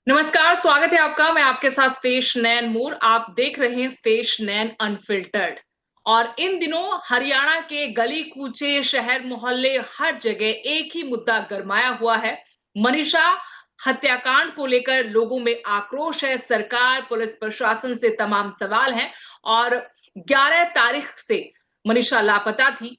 नमस्कार, स्वागत है आपका। मैं आपके साथ स्तेश नैन मूर। आप देख रहे हैं स्तेश नैन अनफिल्टर्ड। और इन दिनों हरियाणा के गली कूचे, शहर मोहल्ले, हर जगह एक ही मुद्दा गरमाया हुआ है। मनीषा हत्याकांड को लेकर लोगों में आक्रोश है। सरकार, पुलिस प्रशासन से तमाम सवाल हैं। और 11 तारीख से मनीषा लापता थी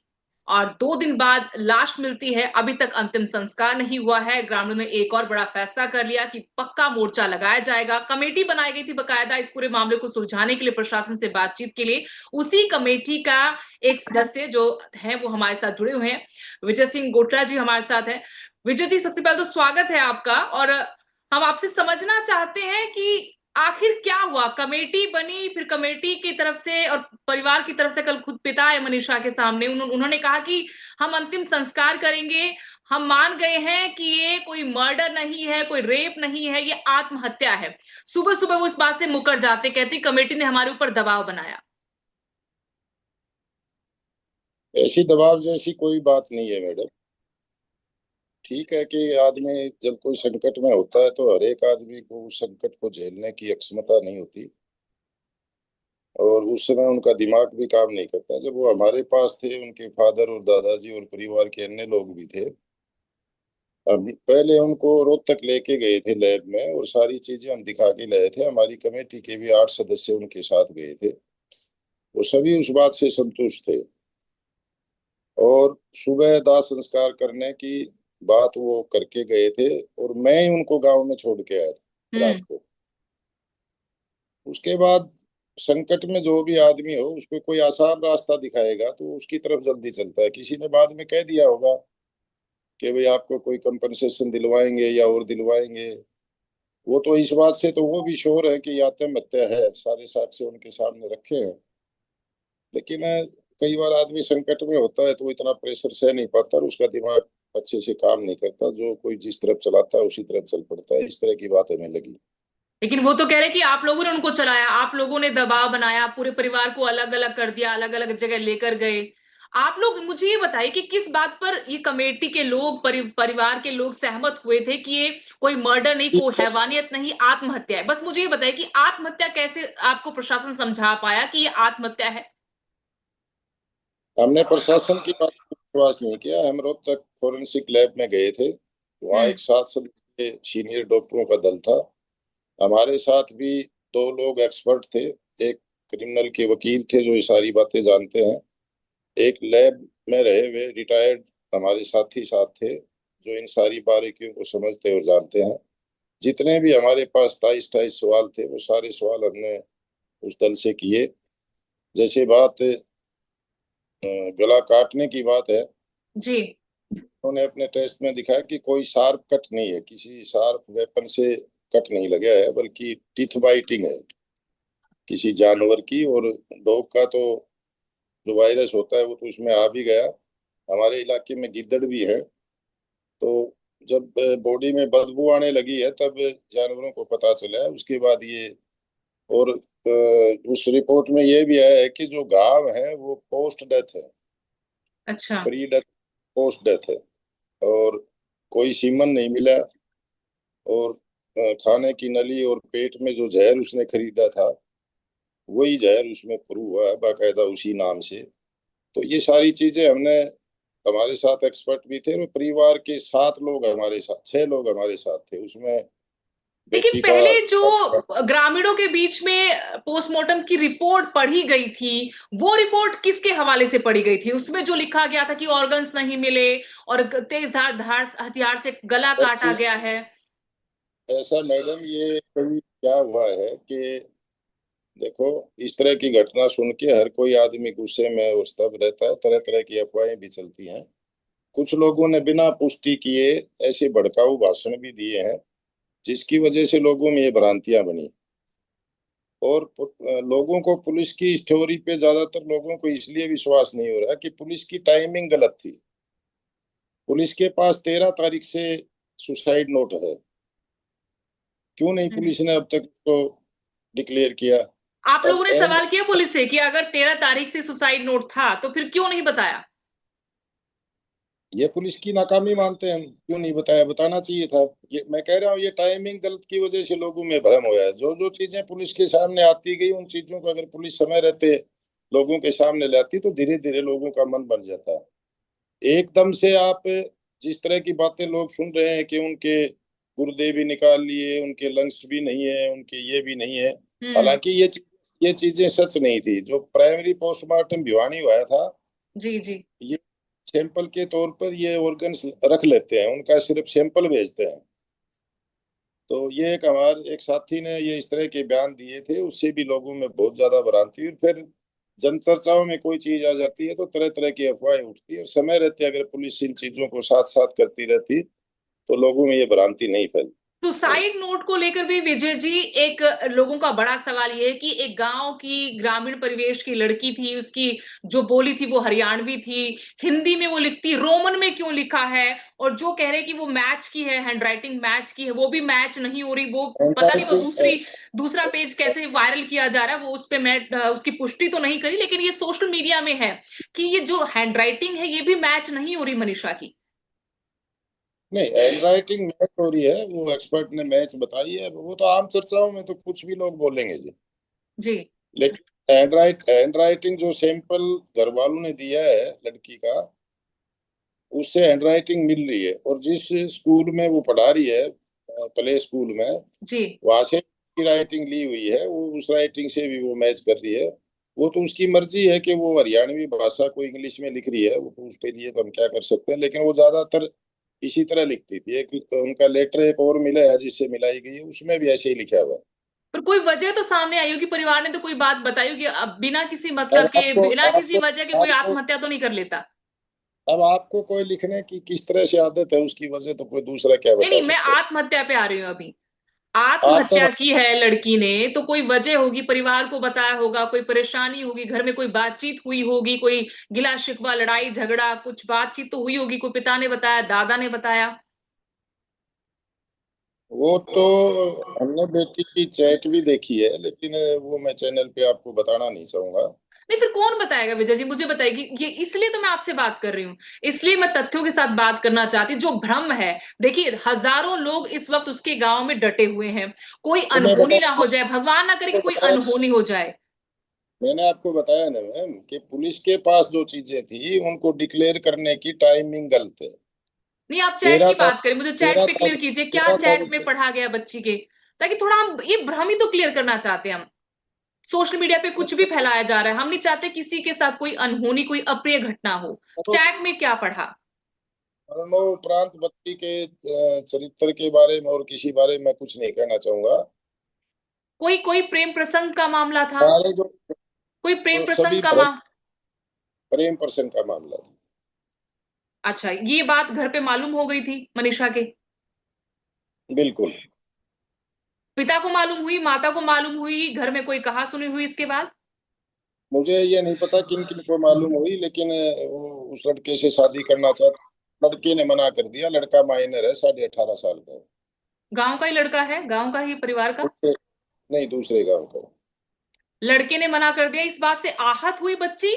और 2 दिन बाद लाश मिलती है। अभी तक अंतिम संस्कार नहीं हुआ है। ग्रामीणों ने एक और बड़ा फैसला कर लिया कि पक्का मोर्चा लगाया जाएगा। कमेटी बनाई गई थी बकायदा इस पूरे मामले को सुलझाने के लिए, प्रशासन से बातचीत के लिए। उसी कमेटी का एक सदस्य जो है वो हमारे साथ जुड़े हुए हैं। विजय सिंह गोटरा जी हमारे साथ है। विजय जी, सबसे पहले तो स्वागत है आपका। और हम आपसे समझना चाहते हैं कि आखिर क्या हुआ। कमेटी बनी, फिर कमेटी की तरफ से और परिवार की तरफ से कल खुद पिता है मनीषा के सामने, उन्होंने कहा कि हम अंतिम संस्कार करेंगे। हम मान गए हैं कि ये कोई मर्डर नहीं है, कोई रेप नहीं है, ये आत्महत्या है। सुबह सुबह वो इस बात से मुकर जाते, कहती कमेटी ने हमारे ऊपर दबाव बनाया। ऐसी दबाव जैसी कोई बात नहीं है मैडम। ठीक है कि आदमी जब कोई संकट में होता है तो हर एक आदमी को उस संकट को झेलने की क्षमता नहीं होती, और उस समय उनका दिमाग भी काम नहीं करता। जब वो हमारे पास थे, उनके फादर और दादाजी और परिवार के अन्य लोग भी थे। अब पहले उनको रोहतक लेके गए थे लैब में, और सारी चीजें हम दिखा के लाए थे। हमारी कमेटी के भी 8 सदस्य उनके साथ गए थे। वो सभी उस बात से संतुष्ट थे। और सुबह दाह संस्कार करने की बात वो करके गए थे, और मैं ही उनको गांव में छोड़ के आया था रात हम्म। को। उसके बाद संकट में जो भी आदमी हो, उसको कोई आसान रास्ता दिखाएगा तो उसकी तरफ जल्दी चलता है। किसी ने बाद में कह दिया होगा कि भाई आपको कोई कंपनसेशन दिलवाएंगे या और दिलवाएंगे। वो तो इस बात से तो वो भी श्योर है कि आत्महत्या है, सारे साक्ष्य उनके सामने रखे हैं। लेकिन कई बार आदमी संकट में होता है तो वो इतना प्रेशर सह नहीं पाता, और उसका दिमाग अच्छे से काम नहीं करता। जो कोई जिस तरफ चलाता है उसी तरफ चल पड़ता है। इस तरह की बात हमें लगी। लेकिन वो तो कह रहे कि आप लोगों ने उनको चलाया, आप लोगों ने दबाव बनाया, पूरे परिवार को अलग अलग कर दिया, अलग अलग जगह लेकर गए। आप लोग मुझे ये बताइए कि किस बात पर ये कमेटी के लोग, परिवार के लोग सहमत हुए थे कि ये कोई मर्डर नहीं, कोई हैवानियत नहीं, आत्महत्या है। बस मुझे ये बताइए कि आत्महत्या कैसे आपको प्रशासन समझा पाया कि ये आत्महत्या है। हमने प्रशासन की बात पर विश्वास नहीं किया। हम रोहतक फोरेंसिक लैब में गए थे। वहाँ हम्म। एक 7 सदस्यीय सीनियर डॉक्टरों का दल था। हमारे साथ भी 2 लोग एक्सपर्ट थे। एक क्रिमिनल के वकील थे जो ये सारी बातें जानते हैं। एक लैब में रहे हुए रिटायर्ड हमारे साथी साथ थे, जो इन सारी बारीकियों को समझते और जानते हैं। जितने भी हमारे पास 22-28 सवाल थे, वो सारे सवाल हमने उस दल से किए। जैसे बात गला काटने की बात है, जी। उन्होंने अपने टेस्ट में दिखाया कि कोई शार्प कट नहीं है, किसी शार्प वेपन से कट नहीं लगा है, बल्कि टीथ बाइटिंग है किसी जानवर की। और डॉग का तो जो वायरस होता है वो तो उसमें आ भी गया। हमारे इलाके में गिद्दड़ भी है। तो जब बॉडी में बदबू आने लगी है तब जानवरों को पता चला है। उसके बाद ये, और उस रिपोर्ट में ये भी आया है कि जो घाव है वो पोस्ट डेथ है, अच्छा। प्री डेथ, पोस्ट डेथ है। और कोई सीमन नहीं मिला। और खाने की नली और पेट में जो जहर उसने खरीदा था, वही जहर उसमें प्रूव हुआ है बाकायदा उसी नाम से। तो ये सारी चीजें हमने, हमारे साथ एक्सपर्ट भी थे, और परिवार के 7 लोग हमारे साथ, 6 लोग हमारे साथ थे उसमें। लेकिन बेटी का पहले जो ग्रामीणों के बीच में पोस्टमार्टम की रिपोर्ट पढ़ी गई थी, वो रिपोर्ट किसके हवाले से पढ़ी गई थी? उसमें जो लिखा गया था कि ऑर्गन्स नहीं मिले और तेज धार धार हथियार से गला काटा गया है। ऐसा मैडम, ये कभी क्या हुआ है कि देखो, इस तरह की घटना सुन के हर कोई आदमी गुस्से में और स्तब्ध रहता है। तरह तरह की अफवाहें भी चलती हैं। कुछ लोगों ने बिना पुष्टि किए ऐसे भड़काऊ भाषण भी दिए हैं, जिसकी वजह से लोगों में ये भ्रांतियां बनी। और लोगों को पुलिस की स्टोरी पे, ज्यादातर लोगों को इसलिए विश्वास नहीं हो रहा कि पुलिस की टाइमिंग गलत थी। पुलिस के पास 13 तारीख से सुसाइड नोट है। क्यों नहीं हम्म। पुलिस ने अब तक तो डिक्लेयर किया? आप अब लोगों ने एंड, सवाल किया पुलिस से कि अगर 13 तारीख से सुसाइड नोट था तो फिर क्यों नहीं बताया? ये पुलिस की नाकामी मानते हैं हम। क्यों नहीं बताया, बताना चाहिए था। ये मैं कह रहा हूँ, ये टाइमिंग गलत की वजह से लोगों में भ्रम होया है। जो जो चीजें पुलिस के सामने आती गई, उन चीजों को अगर पुलिस समय रहते लोगों के सामने लाती तो धीरे धीरे लोगों का मन बन जाता। एकदम से आप जिस तरह की बातें लोग सुन रहे हैं कि उनके गुर्दे भी निकाल लिए, उनके लंग्स भी नहीं है, उनके ये भी नहीं है। हम्म। हालांकि ये चीजें सच नहीं थी। जो प्राइमरी पोस्टमार्टम भिवानी हुआ था, जी जी। ये सैंपल के तौर पर ये ऑर्गन्स रख लेते हैं, उनका सिर्फ सैंपल भेजते हैं। तो ये एक हमारे एक साथी ने ये इस तरह के बयान दिए थे, उससे भी लोगों में बहुत ज्यादा भ्रांति हुई। फिर जन चर्चाओं में कोई चीज आ जाती है तो तरह तरह की अफवाहें उठती है, और समय रहते अगर पुलिस इन चीजों को साथ साथ करती रहती तो लोगों में ये भ्रांति नहीं फैलती। सुसाइड नोट को लेकर भी विजय जी एक लोगों का बड़ा सवाल ये है कि एक गांव की ग्रामीण परिवेश की लड़की थी, उसकी जो बोली थी वो हरियाणवी थी, हिंदी में वो लिखती, रोमन में क्यों लिखा है? और जो कह रहे कि वो मैच की है, हैंडराइटिंग मैच की है, वो भी मैच नहीं हो रही। वो पता नहीं वो दूसरा पेज कैसे वायरल किया जा रहा है, वो उस पे मैं उसकी पुष्टि तो नहीं करी, लेकिन ये सोशल मीडिया में है कि ये जो हैंडराइटिंग है ये भी मैच नहीं हो रही मनीषा की। नहीं, हैंड राइटिंग मैच हो रही है, वो एक्सपर्ट ने मैच बताई है, वो तो आम चर्चाओं में तो कुछ भी लोग बोलेंगे जी। जी लेकिन हैंड राइटिंग जो सैंपल घर वालों ने दिया है लड़की का, उससे हैंड राइटिंग मिल रही है। और जिस स्कूल में वो पढ़ा रही है, प्ले स्कूल में, जी। वहां से की राइटिंग ली हुई है, वो उस राइटिंग से भी वो मैच कर रही है। वो तो उसकी मर्जी है कि वो हरियाणवी भाषा को इंग्लिश में लिख रही है, वो तो उसके लिए तो हम क्या कर सकते हैं। लेकिन वो ज्यादातर इसी तरह लिखती थी। एक उनका लेटर एक और मिला है जिससे मिलाई गई है, उसमें भी ऐसे ही लिखा हुआ है। पर कोई वजह तो सामने आई होगी, परिवार ने तो कोई बात बताई होगी, अब बिना किसी अब मतलब के, आपको बिना किसी आपको वजह के कोई आपको आत्महत्या तो नहीं कर लेता। अब आपको कोई लिखने की किस तरह से आदत है, उसकी वजह तो कोई दूसरा क्या नहीं बता नहीं, मैं सकता है। आत्महत्या पे आ रही हूँ अभी। आत्म आत्महत्या की है लड़की ने तो कोई वजह होगी, परिवार को बताया होगा, कोई परेशानी होगी, घर में कोई बातचीत हुई होगी, कोई गिला शिकवा, लड़ाई झगड़ा, कुछ बातचीत तो हुई होगी, कोई पिता ने बताया, दादा ने बताया। वो तो हमने बेटी की चैट भी देखी है, लेकिन वो मैं चैनल पे आपको बताना नहीं चाहूंगा। नहीं, फिर कौन बताएगा विजय जी, मुझे बताइए कि ये, इसलिए तो मैं आपसे बात कर रही हूँ, इसलिए मैं तथ्यों के साथ बात करना चाहती हूँ। जो भ्रम है, देखिए हजारों लोग इस वक्त उसके गांव में डटे हुए हैं, कोई तो मैं अनहोनी ना बताया हो जाए, भगवान ना करे कि आपको कोई बताया अनहोनी हो जाए। मैंने आपको बताया ना मैम, कि पुलिस के पास जो चीजें थी उनको डिक्लेयर करने की टाइमिंग गलत है। नहीं, आप चैट तेरह की बात तारीख करें, मुझे चैट तेरह पे क्लियर तारीख कीजिए, क्या तेरह चैट तारीख में से पढ़ा गया बच्ची के, ताकि थोड़ा हम ये भ्रम ही तो क्लियर करना चाहते हैं हम। सोशल मीडिया पे कुछ भी फैलाया जा रहा है, हम नहीं चाहते किसी के साथ कोई अनहोनी, कोई अप्रिय घटना हो। चैट में क्या पढ़ा? मरणोपरांत बच्ची के चरित्र के बारे में और किसी बारे में कुछ नहीं कहना चाहूंगा। कोई कोई प्रेम प्रसंग का मामला था? सारे कोई प्रेम जो प्रसंग सभी का भ्रम प्रेम प्रसंग का मामला था। अच्छा, ये बात घर पे मालूम हो गई थी मनीषा के? बिल्कुल। पिता को मालूम हुई, माता को मालूम हुई, घर में कोई कहा सुनी हुई इसके बाद? मुझे ये नहीं पता किन किन को मालूम हुई, लेकिन वो उस लड़के से शादी करना चाहता, लड़के ने मना कर दिया। लड़का माइनर है, 18.5 साल का है। गांव का ही लड़का है, गांव का ही परिवार का? दूसरे नहीं, दूसरे गांव का है। लड़के ने मना कर दिया, इस बात से आहत हुई बच्ची?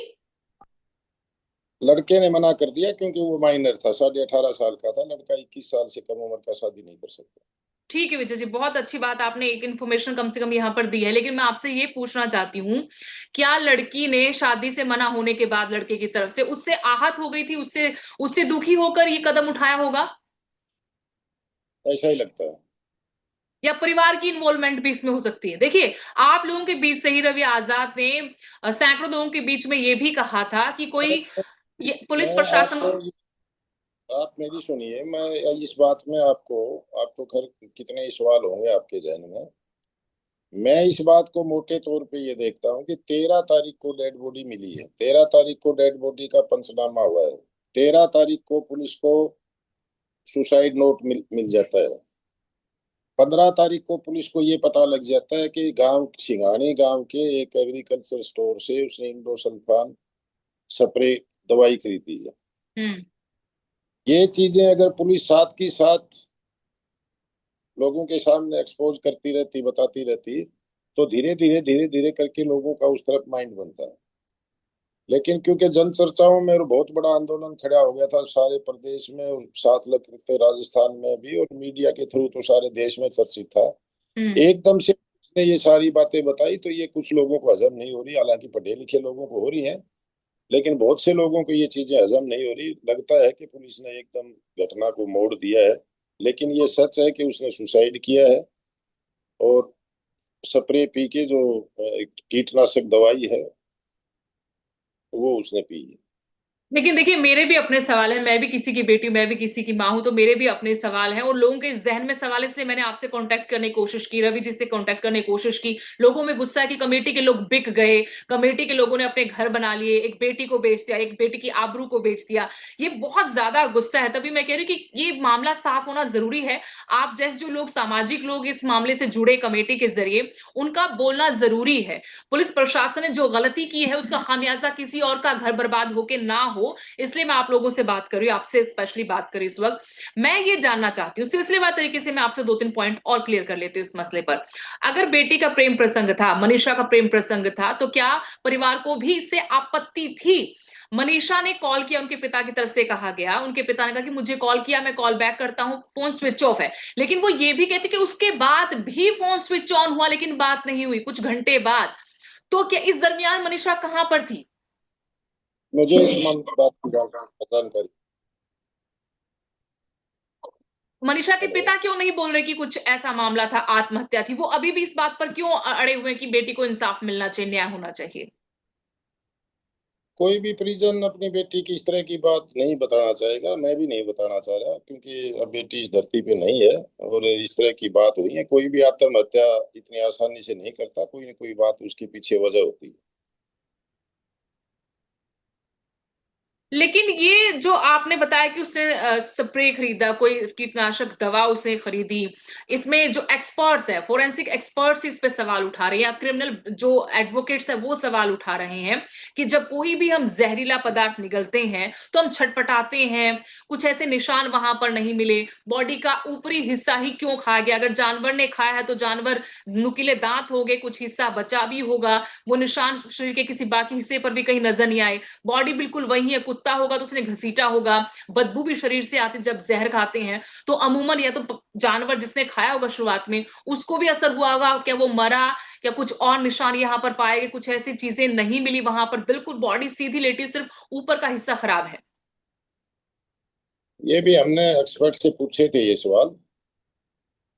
लड़के ने मना कर दिया क्योंकि वो माइनर था, 18.5 साल का था। लड़का 21 साल से कम उम्र का शादी नहीं कर सकता। ठीक है विजय जी, बहुत अच्छी बात, आपने एक इन्फॉर्मेशन कम से कम यहाँ पर दी है, लेकिन मैं आपसे ये पूछना चाहती हूँ, क्या लड़की ने शादी से मना होने के बाद लड़के की तरफ से उससे आहत हो गई थी, उससे उससे दुखी होकर ये कदम उठाया होगा? ऐसा ही लगता है। या परिवार की इन्वॉल्वमेंट भी इसमें हो सकती है? देखिए, आप लोगों के बीच से ही रवि आजाद ने सैकड़ों लोगों के बीच में ये भी कहा था कि कोई ये पुलिस मैं प्रशासन। आपको आप मेरी सुनिए। मैं इस बात में आपको खैर कितने ही सवाल होंगे आपके जहन में। मैं इस बात को मोटे तौर पे ये देखता हूँ कि 13 तारीख को डेड बॉडी मिली है, 13 तारीख को डेड बॉडी का पंचनामा हुआ है, 13 तारीख को पुलिस को सुसाइड नोट मिल जाता है, 15 तारीख को पुलिस को ये पता लग जाता है कि गांव सिंघानी गांव के एक एग्रीकल्चर स्टोर से उसने इंडोसल्फान स्प्रे दवाई खरीदी है। हम्म। ये चीजें अगर पुलिस साथ की साथ लोगों के सामने एक्सपोज करती रहती, बताती रहती, तो धीरे धीरे करके लोगों का उस तरफ माइंड बनता है। लेकिन क्योंकि जन चर्चाओं में और बहुत बड़ा आंदोलन खड़ा हो गया था सारे प्रदेश में, और 7 लाख थे राजस्थान में भी, और मीडिया के थ्रू तो सारे देश में चर्चित था। हम्म। एकदम से उसने ये सारी बातें बताई तो ये कुछ लोगों को हजम नहीं हो रही, हालांकि पढ़े लिखे लोगों को हो रही है, लेकिन बहुत से लोगों को ये चीजें हजम नहीं हो रही। लगता है कि पुलिस ने एकदम घटना को मोड़ दिया है, लेकिन ये सच है कि उसने सुसाइड किया है, और स्प्रे पी के जो कीटनाशक दवाई है वो उसने पी है। लेकिन देखिए, मेरे भी अपने सवाल है, मैं भी किसी की बेटी, मैं भी किसी की माँ हूं, तो मेरे भी अपने सवाल हैं और लोगों के जहन में सवाल, इसलिए मैंने आपसे कांटेक्ट करने की कोशिश की, रवि जी से कांटेक्ट करने की कोशिश की। लोगों में गुस्सा है कि कमेटी के लोग बिक गए, कमेटी के लोगों ने अपने घर बना लिए, एक बेटी को बेच दिया, एक बेटी की आबरू को बेच दिया। ये बहुत ज्यादा गुस्सा है, तभी मैं कह रही हूँ कि ये मामला साफ होना जरूरी है। आप जैसे जो लोग, सामाजिक लोग इस मामले से जुड़े कमेटी के जरिए, उनका बोलना जरूरी है। पुलिस प्रशासन ने जो गलती की है उसका खामियाजा किसी और का घर बर्बाद होके ना हो, इसलिए मैं आप लोगों से बात कर रही हूँ, आपसे स्पेशली बात कर रही हूँ इस वक्त। मैं ये जानना चाहती हूँ, सिलसिलेवार तरीके से मैं आपसे 2-3 पॉइंट और क्लियर कर लेती हूँ इस मसले पर। अगर बेटी का प्रेम प्रसंग था, मनीषा का प्रेम प्रसंग था, तो क्या परिवार को भी इससे आपत्ति थी? मनीषा ने कॉल किया, उनके पिता की तरफ से कहा गया, उनके पिता ने कहा कि मुझे कॉल किया, मैं कॉल बैक करता हूं, फोन स्विच ऑफ है। लेकिन वो ये भी कहते कि उसके बाद भी फोन स्विच ऑन हुआ, लेकिन बात नहीं हुई कुछ घंटे बाद। तो क्या इस दरमियान मनीषा कहां पर थी? मुझे इस बात की जानकारी। मनीषा के हेलो। पिता क्यों नहीं बोल रहे कि कुछ ऐसा मामला था, आत्महत्या थी? वो अभी भी इस बात पर क्यों अड़े हुए हैं कि बेटी को इंसाफ मिलना चाहिए, न्याय होना चाहिए? कोई भी परिजन अपनी बेटी की इस तरह की बात नहीं बताना चाहेगा, मैं भी नहीं बताना चाह रहा, क्योंकि अब बेटी इस धरती पे नहीं है, और इस तरह की बात हुई है। कोई भी आत्महत्या इतनी आसानी से नहीं करता, कोई ना कोई बात उसके पीछे वजह होती है। लेकिन ये जो आपने बताया कि उसने स्प्रे खरीदा, कोई कीटनाशक दवा उसने खरीदी, इसमें जो एक्सपर्ट्स है, फोरेंसिक एक्सपर्ट्स इस पे सवाल उठा रहे हैं, या क्रिमिनल जो एडवोकेट्स है वो सवाल उठा रहे हैं कि जब कोई भी हम जहरीला पदार्थ निगलते हैं तो हम छटपटाते हैं, कुछ ऐसे निशान वहां पर नहीं मिले, बॉडी का ऊपरी हिस्सा ही क्यों खाया गया? अगर जानवर ने खाया है तो जानवर, नुकीले दांत हो गए, कुछ हिस्सा बचा भी होगा, वो निशान शरीर के किसी बाकी हिस्से पर भी कहीं नजर नहीं आए। बॉडी बिल्कुल वही है, कुत्ता होगा तो उसने घसीटा होगा, बदबू भी शरीर से आती जब जहर खाते हैं। तो अमूमन या तो जानवर जिसने खाया होगा शुरुआत में उसको भी असर हुआ होगा, क्या वो मरा? क्या कुछ और निशान यहाँ पर पाए गए? कुछ ऐसी चीजें नहीं मिली वहां पर, बिल्कुल बॉडी सीधी लेटी, सिर्फ ऊपर का हिस्सा खराब है। ये भी हमने एक्सपर्ट से पूछे थे ये सवाल।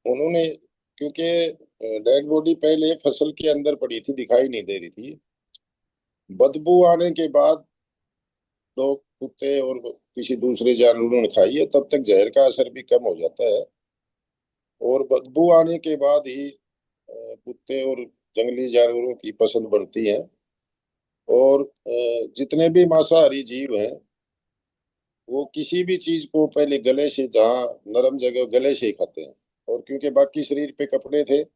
उन्होंने, क्योंकि डेड बॉडी पहले फसल के अंदर पड़ी थी, दिखाई नहीं दे रही थी, बदबू आने के बाद लोग, कुत्ते और किसी दूसरे जानवरों ने खाई है, तब तक जहर का असर भी कम हो जाता है, और बदबू आने के बाद ही कुत्ते और जंगली जानवरों की पसंद बढ़ती है। और जितने भी मांसाहारी जीव हैं वो किसी भी चीज को पहले गले से, जहाँ नरम जगह गले से ही खाते हैं, और क्योंकि बाकी शरीर पे कपड़े थे तो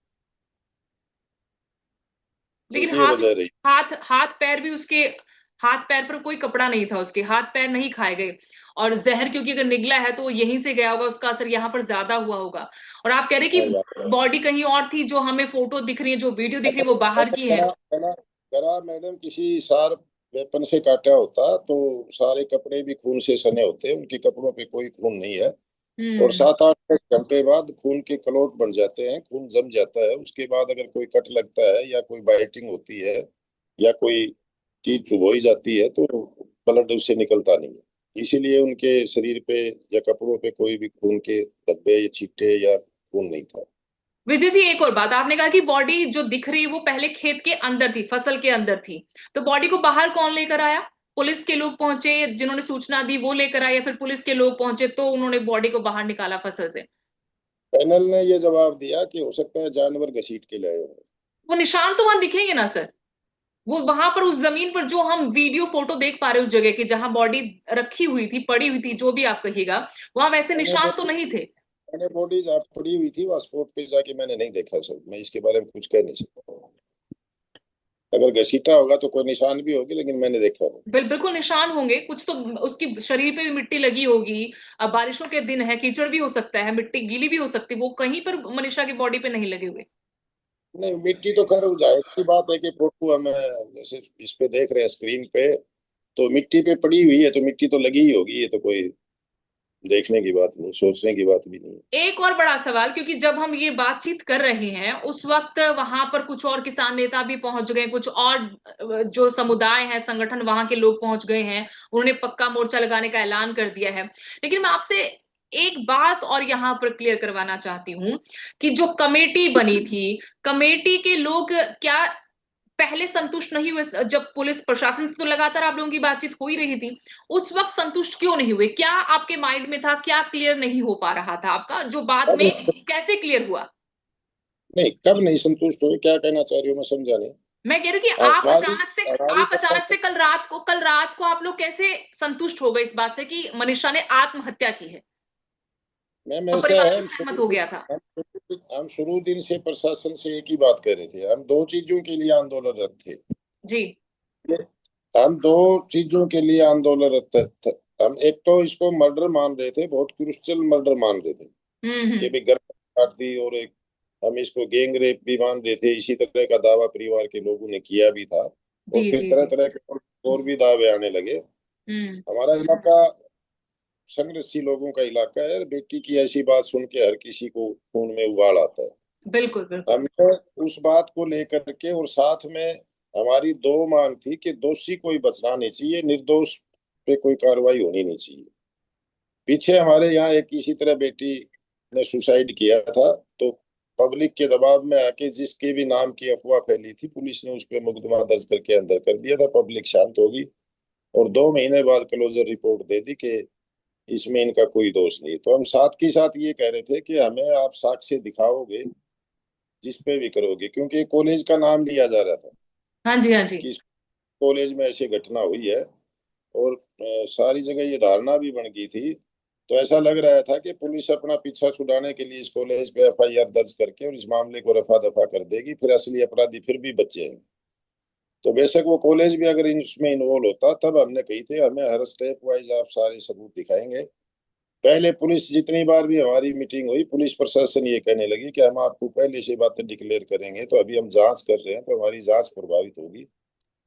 लेकिन ये हाथ वजह रही। हाथ हाथ पैर भी उसके, हाथ पैर पर कोई कपड़ा नहीं था, उसके हाथ पैर नहीं खाए गए। और जहर क्योंकि अगर निकला है तो यहीं से गया होगा, उसका असर यहाँ पर ज्यादा हुआ होगा। और आप कह रहे हैं हाँ, कि बॉडी कहीं और थी, जो हमें फोटो दिख रही है, जो वीडियो दिख रही है, वो बाहर अगर की है। गला गला गला मैडम किसी शार्प वेपन से काटा होता तो सारे कपड़े भी खून से सने होते, उनके कपड़ों पे कोई खून नहीं है। और हम्म। 7-8 10 घंटे बाद खून के क्लॉट बन जाते हैं, खून जम जाता है, उसके बाद अगर कोई कट लगता है या कोई बाइटिंग होती है या कोई चीज चुभोई जाती है तो ब्लड उससे निकलता नहीं है। इसीलिए उनके शरीर पे या कपड़ों पे कोई भी खून के धब्बे या छींटे या खून नहीं था। विजय जी, एक और बात, आपने कहा कि बॉडी जो दिख रही है वो पहले खेत के अंदर थी, फसल के अंदर थी, तो बॉडी को बाहर कौन लेकर आया? पुलिस के लोग पहुंचे, जिन्होंने सूचना दी वो लेकर आए, या फिर पुलिस के लोग पहुंचे तो उन्होंने बॉडी को बाहर निकाला फसल से? पैनल ने ये जवाब दिया कि हो सकता है जानवर घसीट के लाए होंगे। वो निशान तो वहां दिखेंगे ना सर? वो वहां पर उस जमीन पर जो हम वीडियो फोटो देख पा रहे हैं, उस जगह की जहां बॉडी रखी हुई थी, पड़ी हुई थी, जो भी आप कहिएगा, वहां वैसे मैंने निशान तो बॉडी नहीं थे। मैंने बॉडी जहाँ पड़ी हुई थी वहाँ स्पॉट पे जाके मैंने नहीं देखा सर, मैं इसके बारे में कुछ कह नहीं सकता। अगर घसीटा होगा तो कोई निशान भी होगी, लेकिन मैंने देखा नहीं। बिल्कुल निशान होंगे कुछ तो, उसकी शरीर पे भी मिट्टी लगी होगी। अब बारिशों के दिन है, कीचड़ भी हो सकता है, मिट्टी गीली भी हो सकती है, वो कहीं पर मनीषा की बॉडी पे नहीं लगे हुए। नहीं, मिट्टी तो खैर जाहिर की बात है कि फोटो हमें जैसे इस पे देख रहे हैं स्क्रीन पे, तो मिट्टी पे पड़ी हुई है तो मिट्टी तो लगी ही होगी, ये तो कोई देखने की बात नहीं, सोचने की बात भी नहीं है। एक और बड़ा सवाल, क्योंकि जब हम ये बातचीत कर रहे हैं उस वक्त वहां पर कुछ और किसान नेता भी पहुंच गए, कुछ और जो समुदाय है, संगठन, वहां के लोग पहुंच गए हैं, उन्होंने पक्का मोर्चा लगाने का ऐलान कर दिया है। लेकिन मैं आपसे एक बात और यहाँ पर क्लियर करवाना चाहती हूँ कि जो कमेटी बनी थी, कमेटी के लोग क्या पहले संतुष्ट नहीं हुए? जब पुलिस प्रशासन से तो लगातार आप लोगों की बातचीत हो ही रही थी, उस वक्त संतुष्ट क्यों नहीं हुए? क्या आपके माइंड में था, क्या क्लियर नहीं हो पा रहा था आपका, जो बाद अब में कैसे क्लियर हुआ? नहीं, कब नहीं संतुष्ट हुए, क्या कहना चाह रही हो, मैं समझा नहीं। मैं कह रही हूँ कि हमारी हमारी आप अचानक से कल रात को आप लोग कैसे संतुष्ट हो गए इस बात से कि मनीषा ने आत्महत्या की है मैम और ऐसा परिवार है, भी सहमत हो गया था? हम शुरू दिन से प्रशासन से एक ही बात कर रहे थे, हम दो चीजों के लिए आंदोलनरत थे। जी। हम दो चीजों के लिए आंदोलनरत थे। हम एक तो इसको मर्डर मान रहे थे, बहुत क्रूशल मर्डर मान रहे थे कि हम्म। भी गर्दन काट दी, और एक हम इसको गैंग रेप भी मान रहे थे। इसी तरह का दावा परिवार के लोगों ने किया भी था, और जी फिर जी तरह जी। तरह के और भी दावे आने लगे। हम्म। हमारा इलाका संघर्षी लोगों का इलाका है, बेटी की ऐसी बात सुन के हर किसी को खून में उबाल आता है। बिल्कुल बिल्कुल। हमने उस बात को लेकर के, और साथ में हमारी दो मांग थी कि दोषी कोई बचना नहीं चाहिए, निर्दोष पे कोई कार्रवाई होनी नहीं चाहिए। पीछे हमारे यहाँ एक इसी तरह बेटी ने सुसाइड किया था, तो पब्लिक के दबाव में आके जिसके भी नाम की अफवाह फैली थी, पुलिस ने उस पर मुकदमा दर्ज करके अंदर कर दिया था। पब्लिक शांत होगी, और 2 महीने बाद क्लोजर रिपोर्ट दे दी कि इसमें इनका कोई दोष नहीं। तो हम साथ के साथ ये कह रहे थे कि हमें आप साक्ष्य दिखाओगे जिस पे भी करोगे, क्योंकि कॉलेज का नाम लिया जा रहा था हाँ जी हाँ जी। कि इस कॉलेज में ऐसी घटना हुई है, और सारी जगह ये धारणा भी बन गई थी। तो ऐसा लग रहा था कि पुलिस अपना पीछा छुड़ाने के लिए इस कॉलेज पे एफआईआर दर्ज करके और इस मामले को रफा दफा कर देगी, फिर असली अपराधी फिर भी बचे हैं। तो बेशक वो कॉलेज भी अगर इसमें इन्वॉल्व होता, तब हमने कही थे हमें हर स्टेप वाइज आप सारे सबूत दिखाएंगे। पहले पुलिस जितनी बार भी हमारी मीटिंग हुई, पुलिस प्रशासन ये कहने लगी कि हम आपको पहले से बातें डिक्लेयर करेंगे, तो अभी हम जांच कर रहे हैं तो हमारी जांच प्रभावित होगी।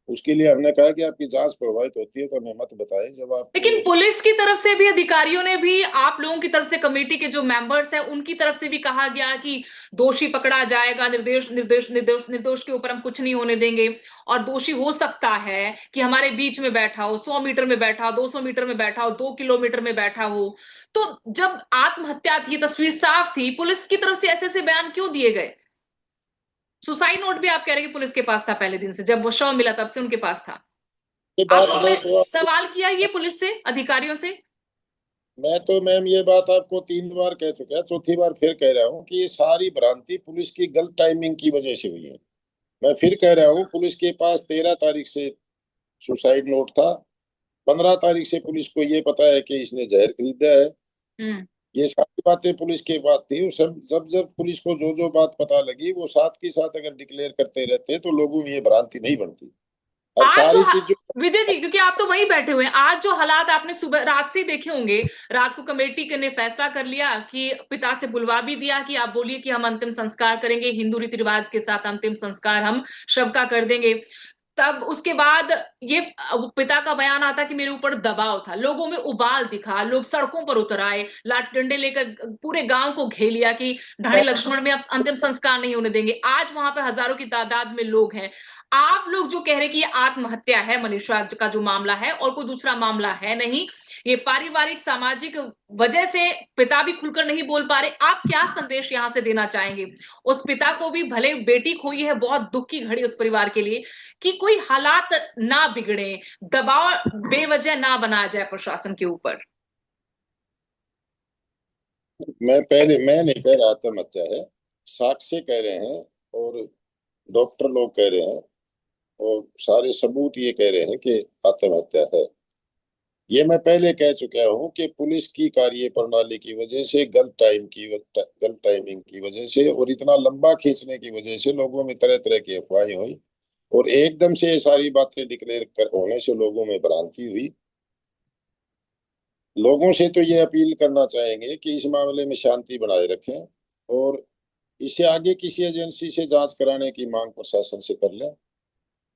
उसके लिए हमने कहा कि आपकी जांच प्रभावित होती है तो हमें मत बताएं, जब आप लेकिन ये पुलिस की तरफ से भी, अधिकारियों ने भी, आप लोगों की तरफ से, कमेटी के जो मेंबर्स हैं उनकी तरफ से भी कहा गया कि दोषी पकड़ा जाएगा, निर्देश निर्देश निर्दोष निर्दोष के ऊपर हम कुछ नहीं होने देंगे, और दोषी हो सकता है कि हमारे बीच में बैठा हो, 100 मीटर में बैठा हो, 200 मीटर में बैठा हो, 2 किलोमीटर में बैठा हो। तो जब आत्महत्या थी, तस्वीर साफ थी, पुलिस की तरफ से ऐसे ऐसे बयान क्यों दिए गए? सुसाइड नोट भी आप कह रहे हैं कि पुलिस के पास था, पहले दिन से जब वो शव मिला तब से उनके पास था। ये आप बात लोगों मैं ने तो आपको सवाल किया ये पुलिस से, अधिकारियों से? मैं तो मैम ये बात आपको 3 बार कह चुका, चौथी बार फिर कह रहा हूँ कि ये सारी भ्रांति पुलिस की गलत टाइमिंग की वजह से हुई है। मैं फिर कह रहा हूँ, पुलिस के पास 13 तारीख से सुसाइड नोट था, 15 तारीख से पुलिस को ये पता है कि इसने जहर खरीदा है। हम्म। ये सारी बातें पुलिस के पास थी, और सब जब जब पुलिस को जो जो बात पता लगी, वो साथ के साथ अगर डिक्लेयर करते रहते तो लोगों में ये भ्रांति नहीं बनती। अब आज जो सारी चीजों विजय जी, क्योंकि आप तो वहीं बैठे हुए हैं, आज जो हालात आपने सुबह रात से ही देखे होंगे, रात को कमेटी ने फैसला कर लिया कि पिता से बुलवा भी दिया कि आप बोलिए कि हम अंतिम संस्कार करेंगे, हिंदू रीति रिवाज के साथ अंतिम संस्कार हम शव का कर देंगे। तब उसके बाद ये पिता का बयान आता कि मेरे ऊपर दबाव था, लोगों में उबाल दिखा, लोग सड़कों पर उतर आए, लाठी डंडे लेकर पूरे गांव को घेर लिया कि ढाणी लक्ष्मण में अब अंतिम संस्कार नहीं होने देंगे। आज वहां पे हजारों की तादाद में लोग हैं। आप लोग जो कह रहे कि ये आत्महत्या है, मनीषा का जो मामला है, और कोई दूसरा मामला है नहीं, ये पारिवारिक सामाजिक वजह से पिता भी खुलकर नहीं बोल पा रहे, आप क्या संदेश यहां से देना चाहेंगे उस पिता को भी? भले बेटी खोई है, बहुत दुख की घड़ी उस परिवार के लिए, कि कोई हालात ना बिगड़े, दबाव बेवजह ना बनाया जाए प्रशासन के ऊपर। मैं नहीं कह रहा आत्महत्या है, साक्ष्य कह रहे हैं, और डॉक्टर लोग कह रहे हैं, और सारे सबूत ये कह रहे हैं कि आत्महत्या है। ये मैं पहले कह चुका हूँ कि पुलिस की कार्य प्रणाली की वजह से, गलत टाइमिंग की वजह से, और इतना लंबा खींचने की वजह से लोगों में तरह तरह की अफवाहें हुई, और एकदम से ये सारी बातें डिक्लेयर कर होने से लोगों में भ्रांति हुई। लोगों से तो ये अपील करना चाहेंगे कि इस मामले में शांति बनाए रखें, और इसे आगे किसी एजेंसी से जांच कराने की मांग प्रशासन से कर लें।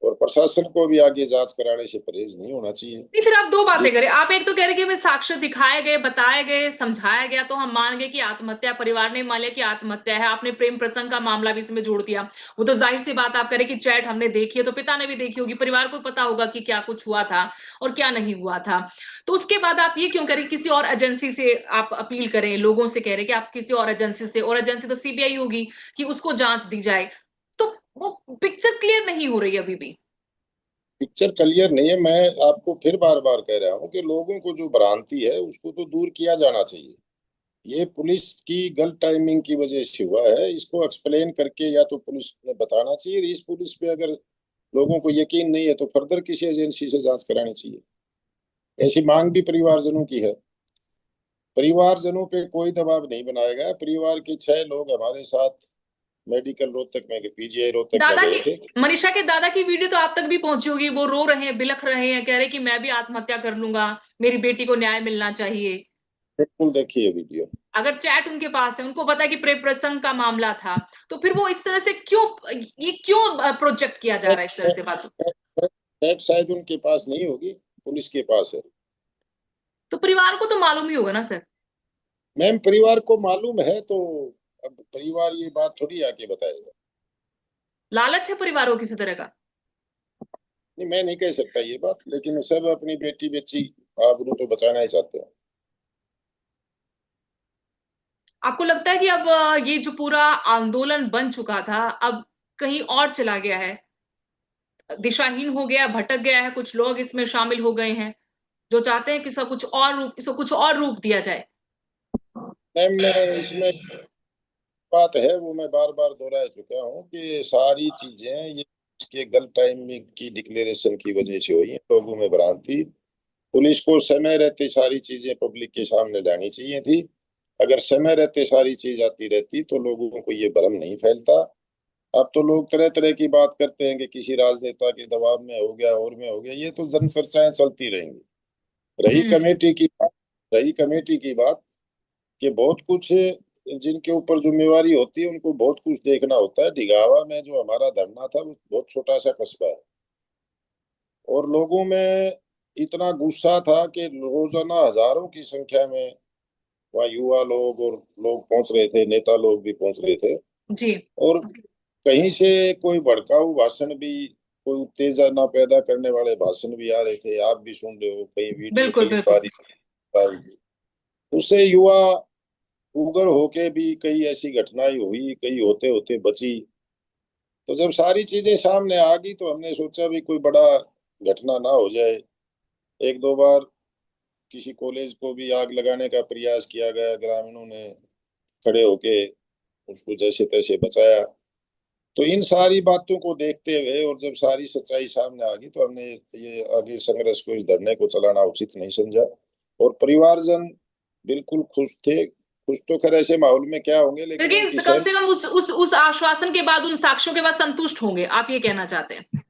और प्रशासन को भी आगे जांच कराने से परहेज नहीं होना चाहिए। नहीं, फिर आप दो बातें जिस करें। आप एक तो कह रहे कि हमें साक्ष्य दिखाए गए, बताए गए, समझाया गया तो हम मान गए कि आत्महत्या, परिवार ने मान लिया कि आत्महत्या है। आपने प्रेम प्रसंग का मामला भी इसमें जोड़ दिया। वो तो जाहिर सी बात, आप कह रहे कि चैट हमने देखी है तो पिता ने भी देखी होगी, परिवार को पता होगा कि क्या कुछ हुआ था और क्या नहीं हुआ था। तो उसके बाद आप ये क्यों करें किसी और एजेंसी से आप अपील करें, लोगों से कह रहे कि आप किसी और एजेंसी से, और एजेंसी तो सीबीआई होगी, कि उसको जांच दी जाए। तो वो पिक्चर क्लियर नहीं हो रही अभी भी। पिक्चर क्लियर नहीं है, मैं आपको फिर बार बार कह रहा हूँ कि लोगों को जो भ्रांति है उसको तो दूर किया जाना चाहिए। ये पुलिस की गलत टाइमिंग की वजह से हुआ है, इसको एक्सप्लेन करके या तो पुलिस ने बताना चाहिए। इस पुलिस पे अगर लोगों को यकीन नहीं है तो फर्दर किसी एजेंसी से जांच करानी चाहिए। ऐसी मांग भी परिवारजनों की है। परिवारजनों पे कोई दबाव नहीं बनाया गया। परिवार के 6 लोग हमारे साथ मेडिकल रोहतक में, पीजीआई रोहतक में दादा गए की, थे। मनीषा के दादा की वीडियो तो आप तक भी पहुंची होगी। वो रो रहे हैं, बिलख रहे हैं, कह रहे कि मैं भी आत्महत्या कर लूंगा, मेरी बेटी को न्याय मिलना चाहिए। बिल्कुल देखिए वीडियो। अगर चैट उनके पास है, उनको पता है कि प्रेम प्रसंग का मामला था, तो फिर वो इस तरह से क्यों, ये क्यों प्रोजेक्ट किया जा रहा है इस तरह से बात। डेट शायद उनके पास नहीं होगी, पुलिस के पास है। तो परिवार को तो मालूम ही होगा ना सर। मैम परिवार को मालूम है तो अब परिवार ये बात थोड़ी आके बताएगा। लालच है परिवार को किसी तरह का। नहीं, मैं नहीं कह सकता ये बात, लेकिन सब अपनी बेटी बच्ची आबरू तो बचाना ही चाहते हैं। आपको लगता है कि अब ये जो पूरा आंदोलन बन चुका था, अब कहीं और चला गया है, दिशाहीन हो गया, भटक गया है, कुछ लोग इसमें शामिल हो गए हैं जो चाहते हैं कि इसको कुछ और रूप दिया जाए। मैम मैं इसमें बात है वो मैं बार बार दोहरा चुका हूँ कि सारी चीजें ये इसके गलत टाइमिंग की डिक्लेरेशन की वजह से हुई है। लोगों में भ्रांति। पुलिस को समय रहते सारी चीजें पब्लिक के सामने लानी चाहिए थी। अगर समय रहते सारी चीज आती रहती तो लोगों को ये भ्रम नहीं फैलता। अब तो लोग तरह तरह की बात करते हैं कि किसी राजनेता के दबाव में हो गया और में हो गया। ये तो जन चर्चाएं चलती रहेंगी। रही हम्म। कमेटी की बात रही कमेटी की बात कि बहुत कुछ जिनके ऊपर जिम्मेवारी होती है उनको बहुत कुछ देखना होता है। डिगावा में जो हमारा धरना था वो बहुत छोटा सा कस्बा है, और लोगों में इतना गुस्सा था कि रोजाना हजारों की संख्या में वहाँ युवा लोग और लोग पहुंच रहे थे, नेता लोग भी पहुंच रहे थे। जी। और कहीं से कोई भड़काऊ भाषण भी, कोई उत्तेजना पैदा करने वाले भाषण भी आ रहे थे। आप भी सुन रहे हो, कहीं वीडियो बिल्कुल क्लिप आ बिल्कुल। रही थी। उससे युवा उग्र होके भी कई ऐसी घटनाएं हुई, कई होते होते बची। तो जब सारी चीजें सामने आ गई तो हमने सोचा भी कोई बड़ा घटना ना हो जाए। एक दो बार किसी कॉलेज को भी आग लगाने का प्रयास किया गया, ग्रामीणों ने खड़े होके उसको जैसे तैसे बचाया। तो इन सारी बातों को देखते हुए और जब सारी सच्चाई सामने आ गई तो हमने ये आगे संघर्ष को, इस धरने को चलाना उचित नहीं समझा। और परिवारजन बिल्कुल खुश थे। खुश तो खैर ऐसे माहौल में क्या होंगे, लेकिन लेकिन उनकी कम सहन से कम उस आश्वासन के बाद, उन साक्ष्यों के बाद संतुष्ट होंगे, आप ये कहना चाहते हैं।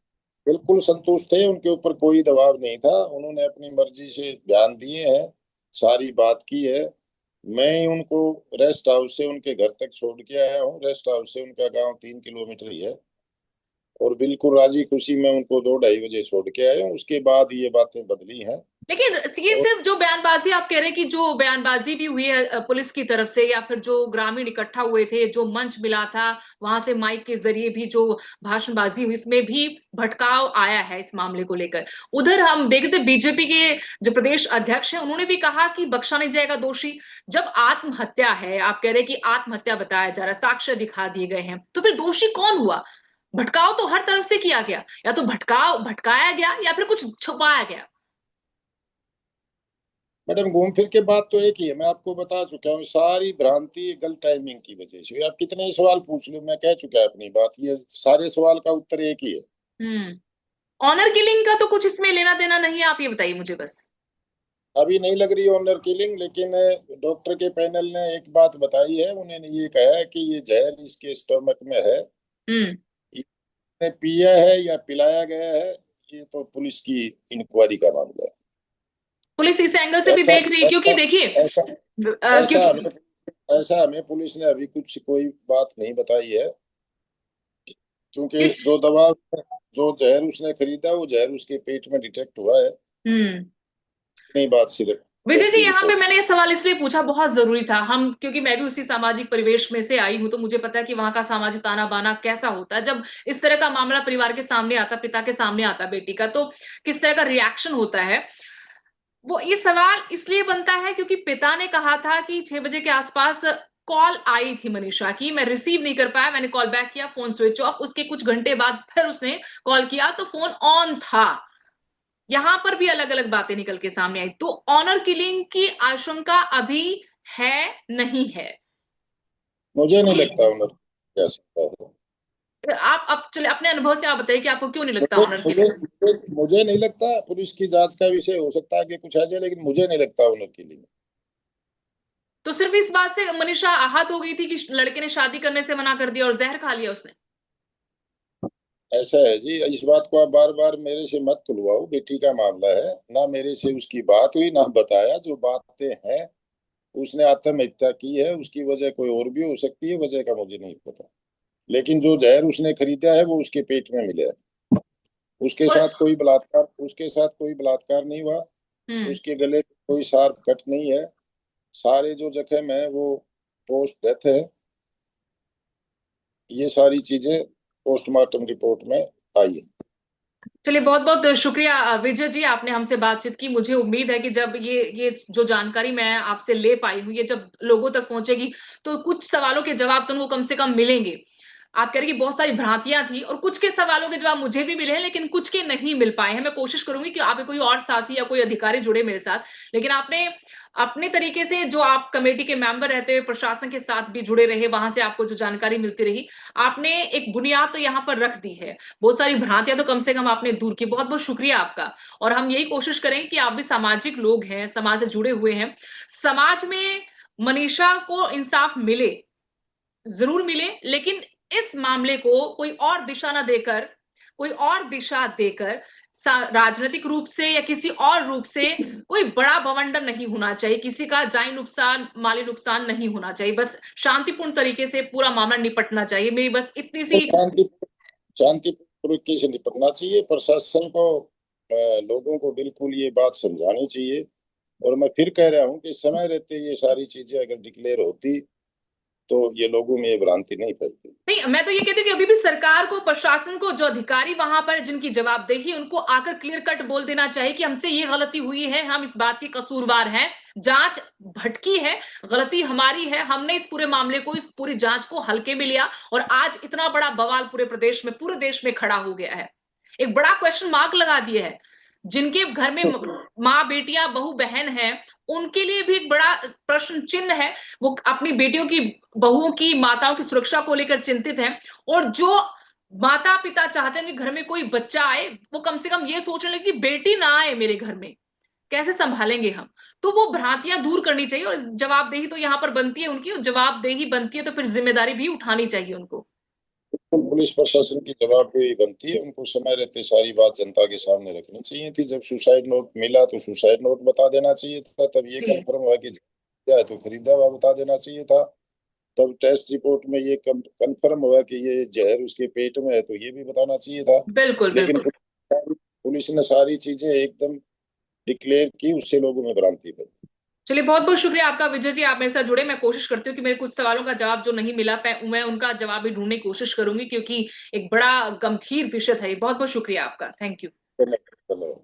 बिल्कुल संतुष्ट थे। उनके ऊपर कोई दबाव नहीं था। उन्होंने अपनी मर्जी से बयान दिए हैं, सारी बात की है। मैं ही उनको रेस्ट हाउस से उनके घर तक छोड़ के आया हूँ। रेस्ट हाउस से उनका गांव 3 किलोमीटर ही है। और बिल्कुल राजी खुशी में उनको 2-2:30 बजे छोड़ के आया हूँ। उसके बाद ये बातें बदली हैं। लेकिन ये और सिर्फ जो बयानबाजी आप कह रहे हैं कि जो बयानबाजी भी हुई है पुलिस की तरफ से, या फिर जो ग्रामीण इकट्ठा हुए थे, जो मंच मिला था, वहां से माइक के जरिए भी जो भाषणबाजी हुई, इसमें भी भटकाव आया है इस मामले को लेकर। उधर हम देख रहे थे बीजेपी के जो प्रदेश अध्यक्ष हैं, उन्होंने भी कहा कि बख्शा नहीं जाएगा दोषी। जब आत्महत्या है, आप कह रहे हैं कि आत्महत्या बताया जा रहा है, साक्ष्य दिखा दिए गए हैं, तो फिर दोषी कौन हुआ। भटकाव तो हर तरफ से किया गया, या तो भटकाया गया या फिर कुछ छुपाया गया। मैडम घूम फिर के बात तो एक ही है। मैं आपको बता चुका हूँ सारी भ्रांति गलत टाइमिंग की वजह से। आप कितने ही सवाल पूछ लो, मैं कह चुका अपनी बात। ये सारे सवाल का उत्तर एक ही है। ऑनर किलिंग का तो कुछ इसमें लेना देना नहीं है, आप ये बताइए मुझे बस। अभी नहीं लग रही ऑनर किलिंग, लेकिन डॉक्टर के पैनल ने एक बात बताई है। उन्होंने ये कहा है कि ये जहर इसके स्टमक में है। हम्म। इसने पिया है या पिलाया गया है, ये तो पुलिस की इंक्वायरी का मामला है। पुलिस इस एंगल से भी ऐसा देख रही है, क्योंकि ऐसा देखिए ऐसा ऐसा क्योंकि हमें ऐसा हमें पुलिस ने अभी कुछ कोई बात नहीं बताई है। क्योंकि जो जहर उसने खरीदा वो जहर उसके पेट में डिटेक्ट हुआ है। हम्म। इतनी बात सिर्फ विजय जी, की यहाँ पे रिपोर्ट। मैंने ये सवाल इसलिए पूछा, बहुत जरूरी था, हम क्योंकि मैं भी उसी सामाजिक परिवेश में से आई हूं, तो मुझे पता है कि वहां का सामाजिक ताना बाना कैसा होता है जब इस तरह का मामला परिवार के सामने आता, पिता के सामने आता बेटी का, तो किस तरह का रिएक्शन होता है। वो ये सवाल इसलिए बनता है क्योंकि पिता ने कहा था कि 6 बजे के आसपास कॉल आई थी मनीषा की, मैं रिसीव नहीं कर पाया, मैंने कॉल बैक किया, फोन स्विच ऑफ, उसके कुछ घंटे बाद फिर उसने कॉल किया तो फोन ऑन था। यहां पर भी अलग अलग बातें निकल के सामने आई, तो ऑनर किलिंग की आशंका अभी है, नहीं है? मुझे नहीं लगता उन्होंने क्या सकता है। आप अब चले अपने अनुभव से आप बताइए कि आपको क्यों नहीं लगता मुझे ऑनर मुझे किलिंग? मुझे नहीं लगता। पुलिस की जांच का विषय हो सकता है कि कुछ आ जाए, लेकिन मुझे नहीं लगता उन्होंने के लिए। तो सिर्फ इस बात से मनीषा आहत हो गई थी कि लड़के ने शादी करने से मना कर दिया और जहर खा लिया उसने? ऐसा है जी, इस बात को आप बार बार मेरे से मत खुलवाओ। बेटी का मामला है ना, मेरे से उसकी बात हुई ना बताया। जो बातें हैं, उसने आत्महत्या की है, उसकी वजह कोई और भी हो सकती है, वजह का मुझे नहीं पता। लेकिन जो जहर उसने खरीदा है वो उसके पेट में मिला है। और उसके साथ कोई बलात्कार नहीं हुआ। हम्म। उसके गले पे कोई शार्प कट नहीं है। सारे जो जख्म है वो पोस्ट डेथ है। ये सारी चीजें पोस्टमार्टम रिपोर्ट में आई है। चलिए, बहुत बहुत शुक्रिया विजय जी, आपने हमसे बातचीत की। मुझे उम्मीद है कि जब ये जो जानकारी मैं आपसे ले पाई हूँ, ये जब लोगों तक पहुंचेगी तो कुछ सवालों के जवाब तो उनको कम से कम मिलेंगे। आप कह रहे कि बहुत सारी भ्रांतियां थी और कुछ के सवालों के जवाब मुझे भी मिले हैं, लेकिन कुछ के नहीं मिल पाए हैं। मैं कोशिश करूंगी कि आप कोई और साथी या कोई अधिकारी जुड़े मेरे साथ, लेकिन आपने अपने तरीके से, जो आप कमेटी के मेंबर रहते हुए प्रशासन के साथ भी जुड़े रहे, वहां से आपको जो जानकारी मिलती रही, आपने एक बुनियाद तो यहाँ पर रख दी है। बहुत सारी भ्रांतियां तो कम से कम आपने दूर की, बहुत बहुत शुक्रिया आपका। और हम यही कोशिश करें कि आप भी सामाजिक लोग हैं, समाज से जुड़े हुए हैं, समाज में मनीषा को इंसाफ मिले, जरूर मिले, लेकिन इस मामले को कोई और दिशा ना देकर, कोई और दिशा देकर, राजनीतिक रूप से या किसी और रूप से कोई बड़ा बवंडर नहीं होना चाहिए, किसी का जानी नुकसान, माली नुकसान नहीं होना चाहिए, बस शांतिपूर्ण तरीके से पूरा मामला निपटना चाहिए। मेरी बस इतनी तो सी। शांतिपूर्वक से निपटना चाहिए प्रशासन को। लोगों को बिल्कुल ये बात समझानी चाहिए। और मैं फिर कह रहा हूँ कि समय रहते ये सारी चीजें अगर डिक्लेयर होती तो ये लोगों में ये भ्रांति नहीं फैलती। नहीं, मैं तो ये कहती हूँ कि अभी भी सरकार को, प्रशासन को, जो अधिकारी वहां पर जिनकी जवाबदेही, उनको आकर क्लियर कट बोल देना चाहिए कि हमसे ये गलती हुई है, हम इस बात के कसूरवार हैं, जांच भटकी है, गलती हमारी है, हमने इस पूरे मामले को, इस पूरी जांच को हल्के में लिया और आज इतना बड़ा बवाल पूरे प्रदेश में, पूरे देश में खड़ा हो गया है। एक बड़ा क्वेश्चन मार्क लगा दिया है। जिनके घर में माँ बेटियां बहू बहन है, उनके लिए भी एक बड़ा प्रश्न चिन्ह है। वो अपनी बेटियों की, बहुओं की, माताओं की सुरक्षा को लेकर चिंतित हैं। और जो माता पिता चाहते हैं कि घर में कोई बच्चा आए, वो कम से कम ये सोचने लगे कि बेटी ना आए मेरे घर में, कैसे संभालेंगे हम। तो वो भ्रांतियां दूर करनी चाहिए और जवाबदेही तो यहाँ पर बनती है उनकी, और जवाबदेही बनती है तो फिर जिम्मेदारी भी उठानी चाहिए उनको। तो पुलिस प्रशासन की जवाबदेही बनती है। उनको समय रहते सारी बात जनता के सामने रखनी चाहिए थी। जब सुसाइड नोट मिला तो सुसाइड नोट बता देना चाहिए था। तब ये जी। कंफर्म हुआ कि खरीदा है तो खरीदा हुआ बता देना चाहिए था। तब टेस्ट रिपोर्ट में ये कंफर्म हुआ कि ये जहर उसके पेट में है तो ये भी बताना चाहिए था। बिल्कुल लेकिन बिल्कुल। पुलिस ने सारी चीजें एकदम डिक्लेयर की, उससे लोगों में भ्रांति फैली। चलिए, बहुत बहुत शुक्रिया आपका विजय जी, आप मेरे साथ जुड़े। मैं कोशिश करती हूँ कि मेरे कुछ सवालों का जवाब जो नहीं मिला, मैं उनका जवाब भी ढूंढने की कोशिश करूंगी, क्योंकि एक बड़ा गंभीर विषय है। बहुत बहुत शुक्रिया आपका, थैंक यू। धन्यवाद।